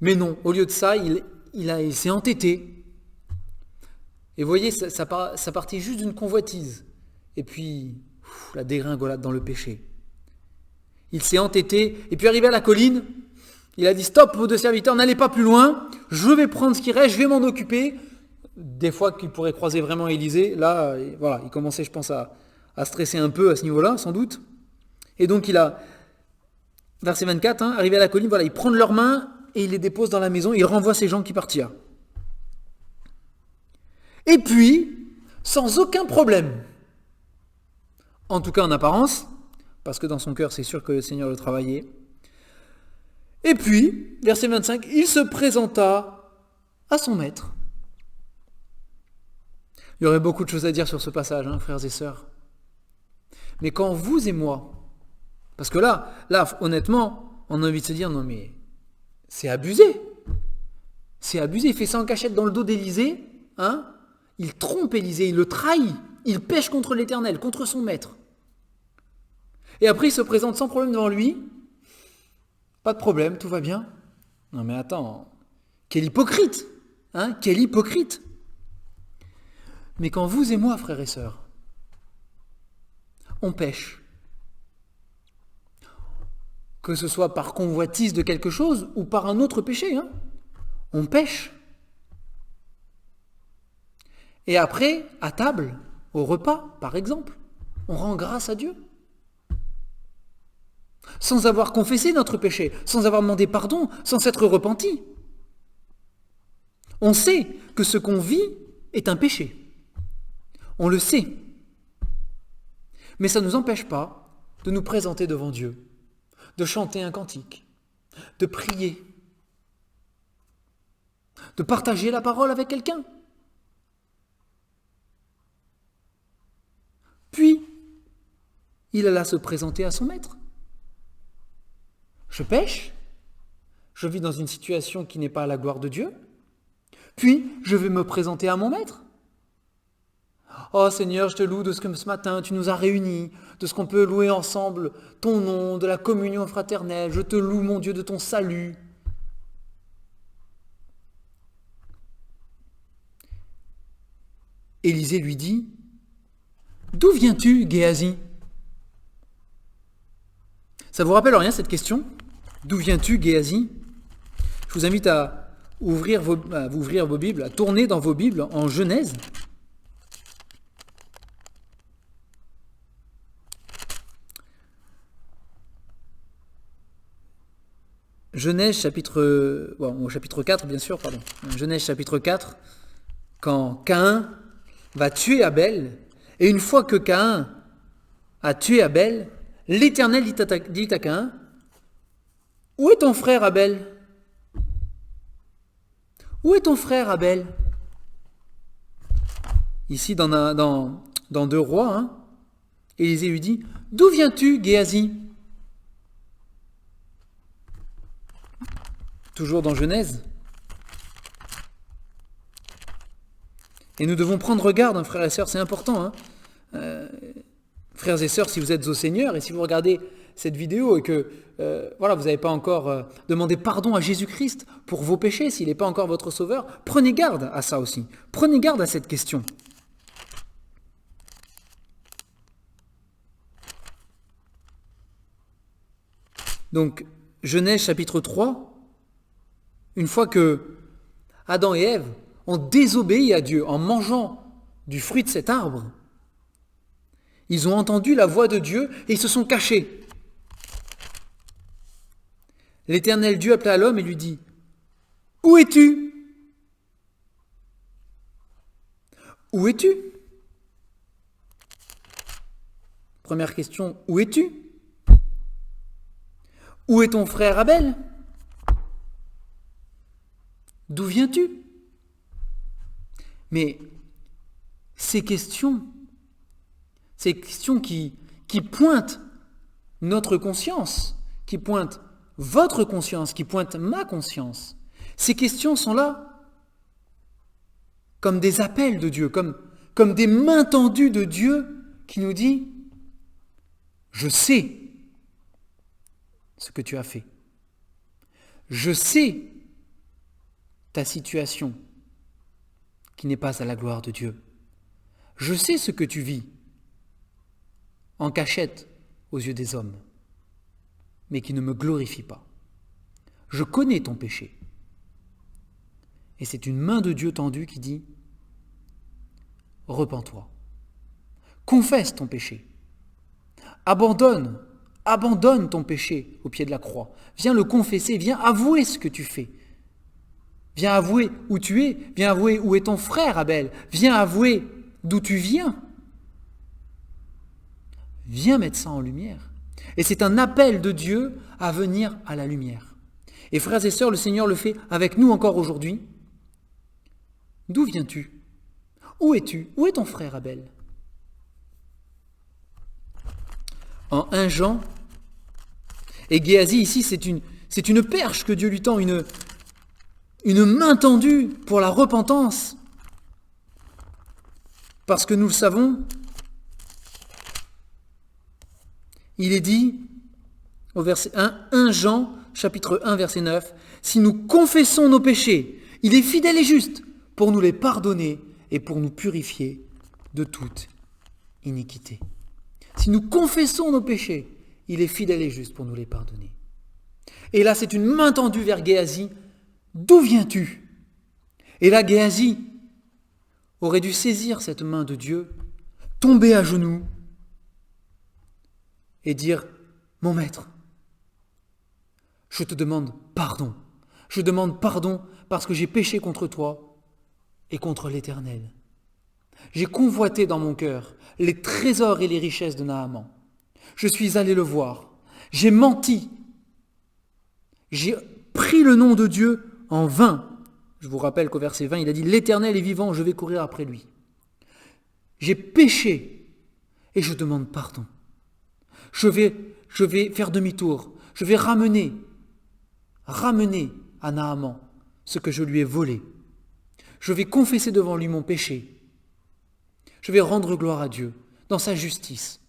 Mais non, au lieu de ça, il s'est entêté. Et vous voyez, ça partait juste d'une convoitise. Et puis, la dégringolade dans le péché. Il s'est entêté, et puis arrivé à la colline, il a dit « Stop, vos deux serviteurs, n'allez pas plus loin, je vais prendre ce qui reste, je vais m'en occuper. » Des fois qu'il pourrait croiser vraiment Élisée, là, voilà, il commençait, je pense, à stresser un peu à ce niveau-là, sans doute. Et donc il a, verset 24, arrivé à la colline, voilà, il prend de leurs mains et il les dépose dans la maison, il renvoie ces gens qui partirent. Et puis, sans aucun problème, en tout cas en apparence, parce que dans son cœur c'est sûr que le Seigneur le travaillait, et puis, verset 25, il se présenta à son maître. Il y aurait beaucoup de choses à dire sur ce passage, frères et sœurs. Mais quand vous et moi, parce que là, honnêtement, on a envie de se dire, non mais, c'est abusé. C'est abusé, il fait ça en cachette dans le dos d'Élisée, il trompe Élisée, il le trahit, il pêche contre l'Éternel, contre son maître. Et après, il se présente sans problème devant lui, pas de problème, tout va bien. Non mais attends, quel hypocrite, quel hypocrite. Mais quand vous et moi, frères et sœurs, on pêche, que ce soit par convoitise de quelque chose ou par un autre péché, on pêche. Et après, à table, au repas, par exemple, on rend grâce à Dieu. Sans avoir confessé notre péché, sans avoir demandé pardon, sans s'être repenti. On sait que ce qu'on vit est un péché. On le sait. Mais ça ne nous empêche pas de nous présenter devant Dieu, de chanter un cantique, de prier, de partager la parole avec quelqu'un. Puis, il alla se présenter à son maître. Je pêche, je vis dans une situation qui n'est pas à la gloire de Dieu, puis je vais me présenter à mon maître. Oh Seigneur, je te loue de ce que ce matin tu nous as réunis, de ce qu'on peut louer ensemble ton nom, de la communion fraternelle. Je te loue, mon Dieu, de ton salut. Élisée lui dit, « D'où viens-tu, Géasi ?» Ça vous rappelle rien cette question ? D'où viens-tu, Géasi ? Je vous invite à ouvrir vos Bibles, à tourner dans vos Bibles en Genèse. Genèse chapitre 4, bien sûr, pardon. Genèse chapitre 4, quand Caïn va tuer Abel, et une fois que Caïn a tué Abel, l'Éternel dit à Caïn, « Où est ton frère Abel ? Où est ton frère Abel ?» Ici, dans 2 Rois, Élisée lui dit, « D'où viens-tu, Géasi ?» Toujours dans Genèse. Et nous devons prendre garde, frères et sœurs, c'est important. Frères et sœurs, si vous êtes au Seigneur et si vous regardez cette vidéo et que vous n'avez pas encore demandé pardon à Jésus-Christ pour vos péchés, s'il n'est pas encore votre sauveur, prenez garde à ça aussi. Prenez garde à cette question. Donc, Genèse chapitre 3, une fois que Adam et Ève ont désobéi à Dieu en mangeant du fruit de cet arbre, ils ont entendu la voix de Dieu et ils se sont cachés. l'Éternel Dieu appela l'homme et lui dit, « Où es-tu ? Où es-tu » Première question, où es-tu ? Où est ton frère Abel ? D'où viens-tu ? Mais ces questions qui pointent notre conscience, qui pointent votre conscience, qui pointent ma conscience, ces questions sont là comme des appels de Dieu, comme des mains tendues de Dieu qui nous dit « Je sais ce que tu as fait. Je sais ta situation qui n'est pas à la gloire de Dieu. Je sais ce que tu vis en cachette aux yeux des hommes, mais qui ne me glorifie pas. Je connais ton péché. » Et c'est une main de Dieu tendue qui dit « Repens-toi. Confesse ton péché. Abandonne ton péché au pied de la croix. Viens le confesser, viens avouer ce que tu fais. Viens avouer où tu es, viens avouer où est ton frère Abel, viens avouer d'où tu viens. Viens mettre ça en lumière. » Et c'est un appel de Dieu à venir à la lumière. Et frères et sœurs, le Seigneur le fait avec nous encore aujourd'hui. D'où viens-tu ? Où es-tu ? Où est ton frère Abel ? En 1 Jean, et Géasi ici, c'est une perche que Dieu lui tend, une main tendue pour la repentance. Parce que nous le savons, il est dit au verset 1 Jean, chapitre 1, verset 9, « Si nous confessons nos péchés, il est fidèle et juste pour nous les pardonner et pour nous purifier de toute iniquité. » Si nous confessons nos péchés, il est fidèle et juste pour nous les pardonner. Et là, c'est une main tendue vers Géasi. D'où viens-tu ? Et là, Géasi aurait dû saisir cette main de Dieu, tomber à genoux et dire « Mon maître, je te demande pardon. Je demande pardon parce que j'ai péché contre toi et contre l'Éternel. J'ai convoité dans mon cœur les trésors et les richesses de Naaman. Je suis allé le voir. J'ai menti. J'ai pris le nom de Dieu en vain. » Je vous rappelle qu'au verset 20, il a dit « L'Éternel est vivant, je vais courir après lui. » J'ai péché et je demande pardon. Je vais faire demi-tour. Je vais ramener à Naaman ce que je lui ai volé. Je vais confesser devant lui mon péché. Je vais rendre gloire à Dieu dans sa justice.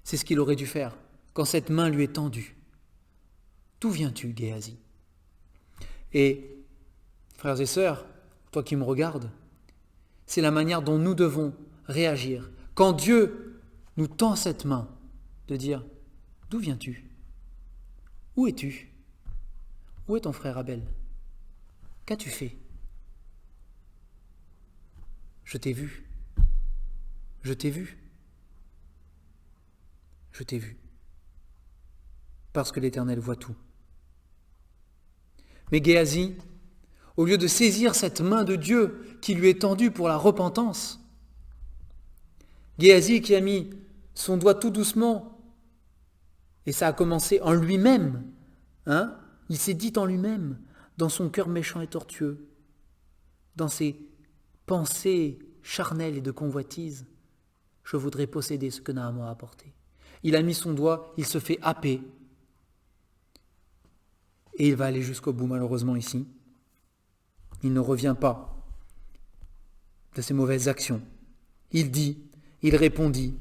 C'est ce qu'il aurait dû faire quand cette main lui est tendue. D'où viens-tu, Géasi ? Et, frères et sœurs, toi qui me regardes, c'est la manière dont nous devons réagir. Quand Dieu nous tend cette main, de dire « D'où viens-tu ? Où es-tu ? Où est ton frère Abel ? Qu'as-tu fait ? Je t'ai vu. Je t'ai vu. Je t'ai vu. » Parce que l'Éternel voit tout. Mais Géasi, au lieu de saisir cette main de Dieu qui lui est tendue pour la repentance, Géasi qui a mis son doigt tout doucement, et ça a commencé en lui-même, il s'est dit en lui-même, dans son cœur méchant et tortueux, dans ses pensées charnelles et de convoitise, je voudrais posséder ce que Naaman a apporté. Il a mis son doigt, il se fait happer, et il va aller jusqu'au bout, malheureusement, ici. Il ne revient pas de ses mauvaises actions. Il répondit,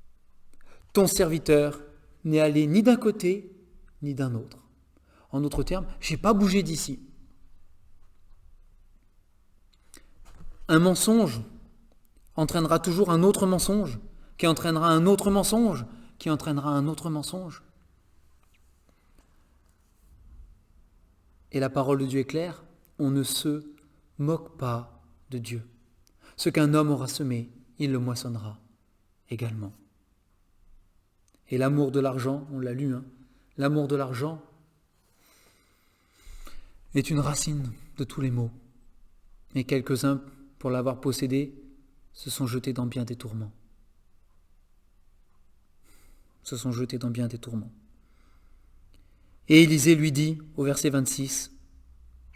« Ton serviteur n'est allé ni d'un côté, ni d'un autre. » En d'autres termes, je n'ai pas bougé d'ici. Un mensonge entraînera toujours un autre mensonge, qui entraînera un autre mensonge, qui entraînera un autre mensonge. Et la parole de Dieu est claire, on ne se moque pas de Dieu. Ce qu'un homme aura semé, il le moissonnera également. Et l'amour de l'argent, on l'a lu, l'amour de l'argent est une racine de tous les maux. Et quelques-uns, pour l'avoir possédé, se sont jetés dans bien des tourments. Se sont jetés dans bien des tourments. Et Élisée lui dit, au verset 26,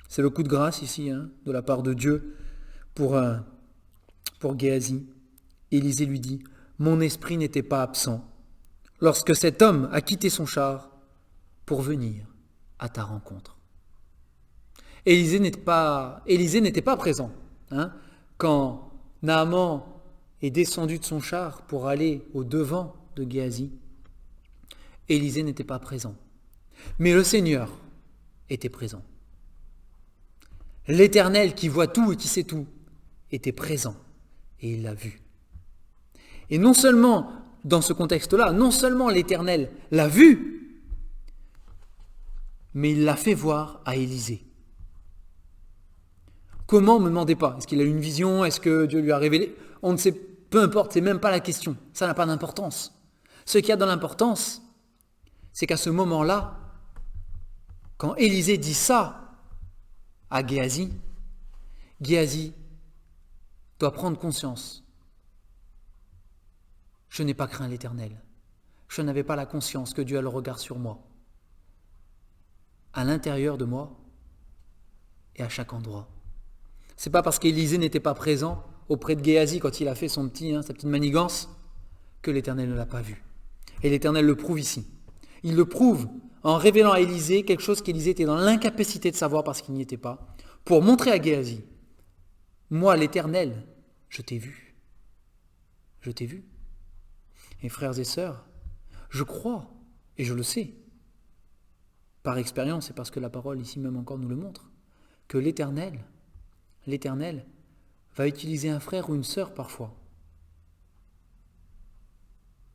c'est le coup de grâce ici, de la part de Dieu pour Géasi. Élisée lui dit, mon esprit n'était pas absent lorsque cet homme a quitté son char pour venir à ta rencontre. Élisée n'était pas présent quand Naaman est descendu de son char pour aller au devant de Géasi. Élisée n'était pas présent. Mais le Seigneur était présent. L'Éternel qui voit tout et qui sait tout était présent et il l'a vu. Et non seulement, dans ce contexte-là, non seulement l'Éternel l'a vu, mais il l'a fait voir à Élisée. Comment, ne me demandez pas. Est-ce qu'il a eu une vision? Est-ce que Dieu lui a révélé? On ne sait, peu importe, c'est même pas la question. Ça n'a pas d'importance. Ce qui a de l'importance, c'est qu'à ce moment-là, quand Élisée dit ça à Géasi, Géasi doit prendre conscience. Je n'ai pas craint l'Éternel. Je n'avais pas la conscience que Dieu a le regard sur moi, à l'intérieur de moi et à chaque endroit. C'est pas parce qu'Élisée n'était pas présent auprès de Géasi quand il a fait sa petite manigance que l'Éternel ne l'a pas vu. Et l'Éternel le prouve ici. Il le prouve en révélant à Élisée quelque chose qu'Élisée était dans l'incapacité de savoir parce qu'il n'y était pas, pour montrer à Géasi, moi l'Éternel, je t'ai vu. Je t'ai vu. Et frères et sœurs, je crois, et je le sais, par expérience et parce que la parole ici même encore nous le montre, que l'Éternel va utiliser un frère ou une sœur parfois.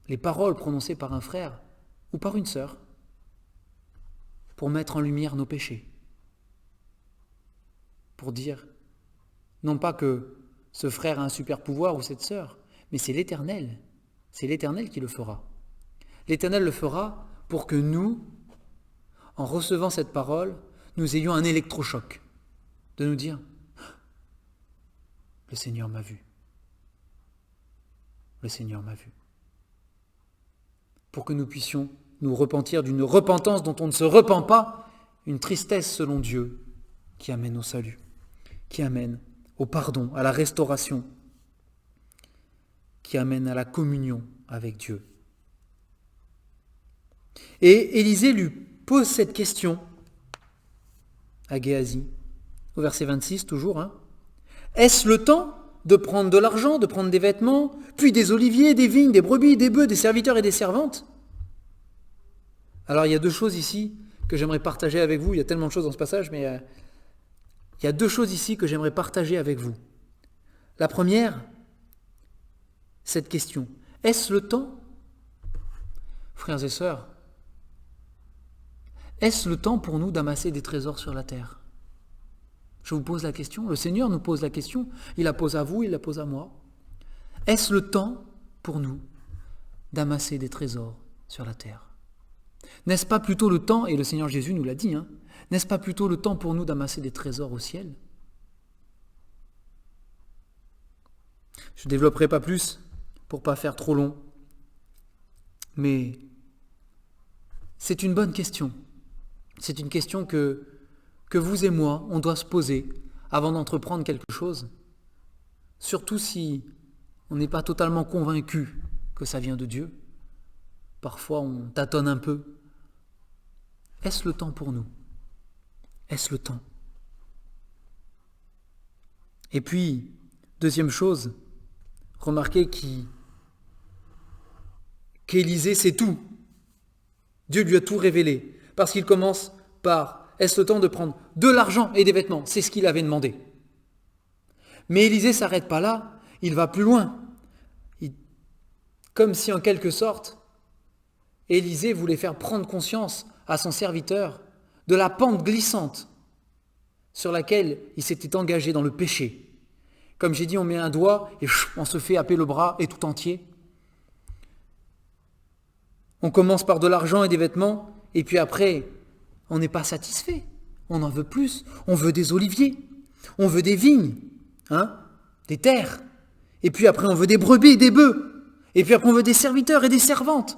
Les paroles prononcées par un frère ou par une sœur pour mettre en lumière nos péchés. Pour dire, non pas que ce frère a un super pouvoir ou cette sœur, mais c'est l'Éternel qui le fera. L'Éternel le fera pour que nous, en recevant cette parole, nous ayons un électrochoc, de nous dire, le Seigneur m'a vu. Le Seigneur m'a vu. Pour que nous puissions nous repentir d'une repentance dont on ne se repent pas, une tristesse selon Dieu qui amène au salut, qui amène au pardon, à la restauration, qui amène à la communion avec Dieu. Et Élisée lui pose cette question à Géasi, au verset 26 toujours. Est-ce le temps de prendre de l'argent, de prendre des vêtements, puis des oliviers, des vignes, des brebis, des bœufs, des serviteurs et des servantes? Alors il y a deux choses ici que j'aimerais partager avec vous. Il y a tellement de choses dans ce passage, mais il y a deux choses ici que j'aimerais partager avec vous. La première, cette question. Est-ce le temps, frères et sœurs, est-ce le temps pour nous d'amasser des trésors sur la terre? Je vous pose la question, le Seigneur nous pose la question, il la pose à vous, il la pose à moi. Est-ce le temps pour nous d'amasser des trésors sur la terre? N'est-ce pas plutôt le temps, et le Seigneur Jésus nous l'a dit, n'est-ce pas plutôt le temps pour nous d'amasser des trésors au ciel? Je ne développerai pas plus pour ne pas faire trop long, mais c'est une bonne question. C'est une question que vous et moi, on doit se poser avant d'entreprendre quelque chose, surtout si on n'est pas totalement convaincu que ça vient de Dieu. Parfois, on tâtonne un peu. Est-ce le temps pour nous? Est-ce le temps? Et puis, deuxième chose, remarquez qu'Élisée sait tout. Dieu lui a tout révélé, parce qu'il commence par « Est-ce le temps de prendre de l'argent et des vêtements ?» C'est ce qu'il avait demandé. Mais Élisée ne s'arrête pas là, il va plus loin. Comme si en quelque sorte, Élisée voulait faire prendre conscience à son serviteur de la pente glissante sur laquelle il s'était engagé dans le péché. Comme j'ai dit, on met un doigt et on se fait happer le bras et tout entier. On commence par de l'argent et des vêtements, et puis après, on n'est pas satisfait. On en veut plus. On veut des oliviers. On veut des vignes, des terres. Et puis après, on veut des brebis et des bœufs. Et puis après, on veut des serviteurs et des servantes.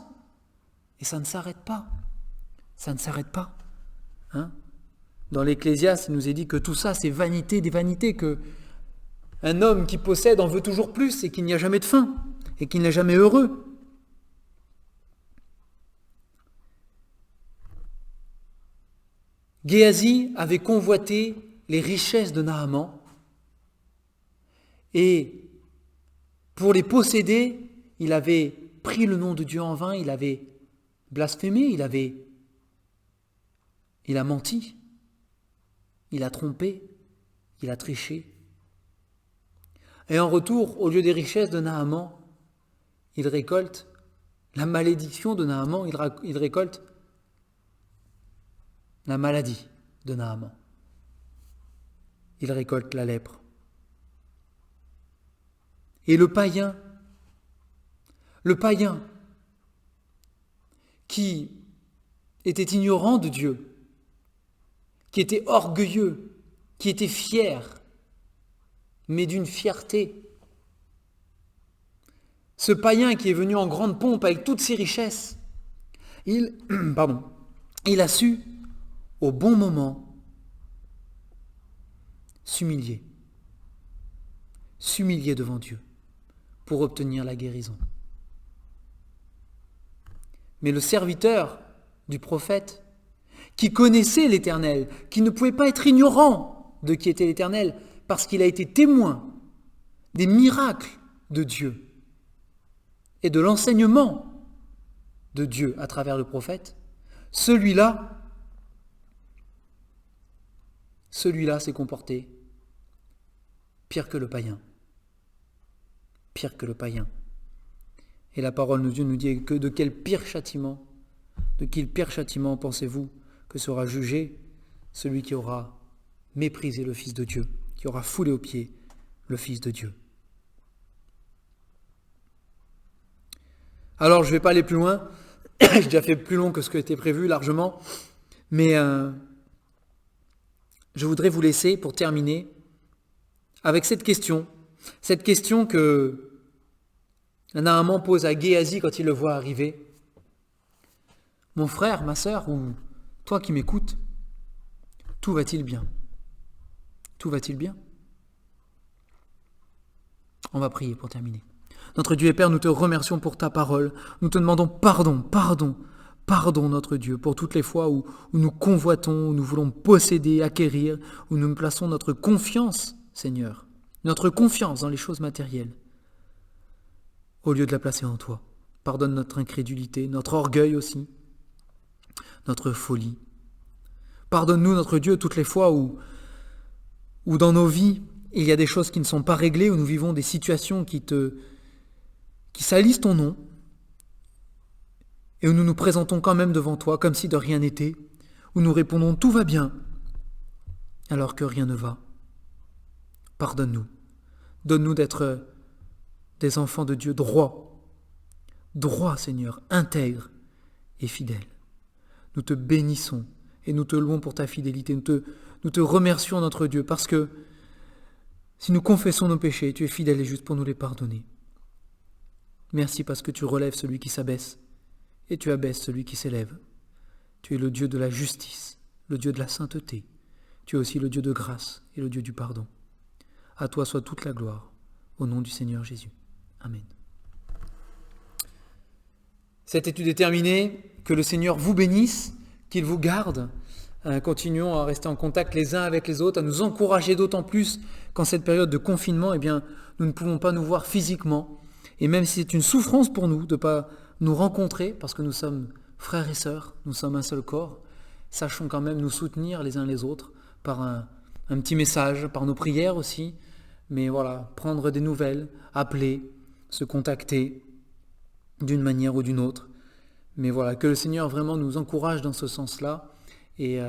Et ça ne s'arrête pas. Ça ne s'arrête pas. Dans l'Ecclésiaste, il nous est dit que tout ça, c'est vanité des vanités, que un homme qui possède en veut toujours plus et qu'il n'y a jamais de fin et qu'il n'est jamais heureux. Géasi avait convoité les richesses de Naaman et pour les posséder, il avait pris le nom de Dieu en vain, il avait blasphémé, il a menti, il a trompé, il a triché. Et en retour, au lieu des richesses de Naaman, il récolte la malédiction de Naaman, il récolte la maladie de Naaman. Il récolte la lèpre. Et le païen qui était ignorant de Dieu, qui était orgueilleux, qui était fier, mais d'une fierté. Ce païen qui est venu en grande pompe avec toutes ses richesses, il a su, au bon moment, s'humilier devant Dieu pour obtenir la guérison. Mais le serviteur du prophète, qui connaissait l'Éternel, qui ne pouvait pas être ignorant de qui était l'Éternel, parce qu'il a été témoin des miracles de Dieu et de l'enseignement de Dieu à travers le prophète, celui-là s'est comporté pire que le païen. Pire que le païen. Et la parole de Dieu nous dit que de quel pire châtiment pensez-vous que sera jugé celui qui aura méprisé le Fils de Dieu, qui aura foulé aux pieds le Fils de Dieu. Alors je ne vais pas aller plus loin, j'ai déjà fait plus long que ce qui était prévu largement, mais je voudrais vous laisser pour terminer avec cette question que Naaman pose à Géasi quand il le voit arriver. Mon frère, ma sœur, ou toi qui m'écoutes, tout va-t-il bien? Tout va-t-il bien? On va prier pour terminer. Notre Dieu et Père, nous te remercions pour ta parole. Nous te demandons pardon, notre Dieu, pour toutes les fois où nous convoitons, où nous voulons posséder, acquérir, où nous plaçons notre confiance, Seigneur, notre confiance dans les choses matérielles, au lieu de la placer en toi. Pardonne notre incrédulité, notre orgueil aussi, notre folie. Pardonne-nous, notre Dieu, toutes les fois où dans nos vies, il y a des choses qui ne sont pas réglées, où nous vivons des situations qui salissent ton nom, et où nous nous présentons quand même devant toi, comme si de rien n'était, où nous répondons « tout va bien », alors que rien ne va. Pardonne-nous. Donne-nous d'être des enfants de Dieu droits, Seigneur, intègres et fidèles. Nous te bénissons et nous te louons pour ta fidélité. Nous te remercions, notre Dieu, parce que si nous confessons nos péchés, tu es fidèle et juste pour nous les pardonner. Merci parce que tu relèves celui qui s'abaisse et tu abaisses celui qui s'élève. Tu es le Dieu de la justice, le Dieu de la sainteté. Tu es aussi le Dieu de grâce et le Dieu du pardon. À toi soit toute la gloire, au nom du Seigneur Jésus. Amen. Cette étude est terminée. Que le Seigneur vous bénisse, qu'il vous garde. Continuons à rester en contact les uns avec les autres, à nous encourager d'autant plus qu'en cette période de confinement, nous ne pouvons pas nous voir physiquement. Et même si c'est une souffrance pour nous de ne pas nous rencontrer, parce que nous sommes frères et sœurs, nous sommes un seul corps, sachons quand même nous soutenir les uns les autres par un petit message, par nos prières aussi. Mais voilà, prendre des nouvelles, appeler, se contacter d'une manière ou d'une autre. Mais voilà, que le Seigneur vraiment nous encourage dans ce sens-là. Et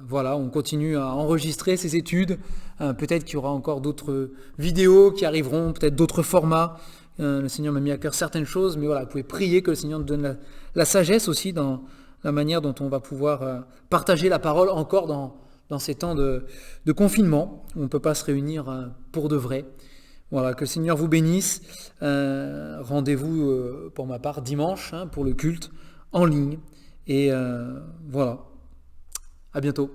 voilà, on continue à enregistrer ces études. Peut-être qu'il y aura encore d'autres vidéos qui arriveront, peut-être d'autres formats. Le Seigneur m'a mis à cœur certaines choses, mais voilà, vous pouvez prier que le Seigneur nous donne la sagesse aussi dans la manière dont on va pouvoir partager la parole encore dans ces temps de confinement, où on ne peut pas se réunir pour de vrai. Voilà, que le Seigneur vous bénisse. Rendez-vous pour ma part dimanche pour le culte en ligne. Et voilà, à bientôt.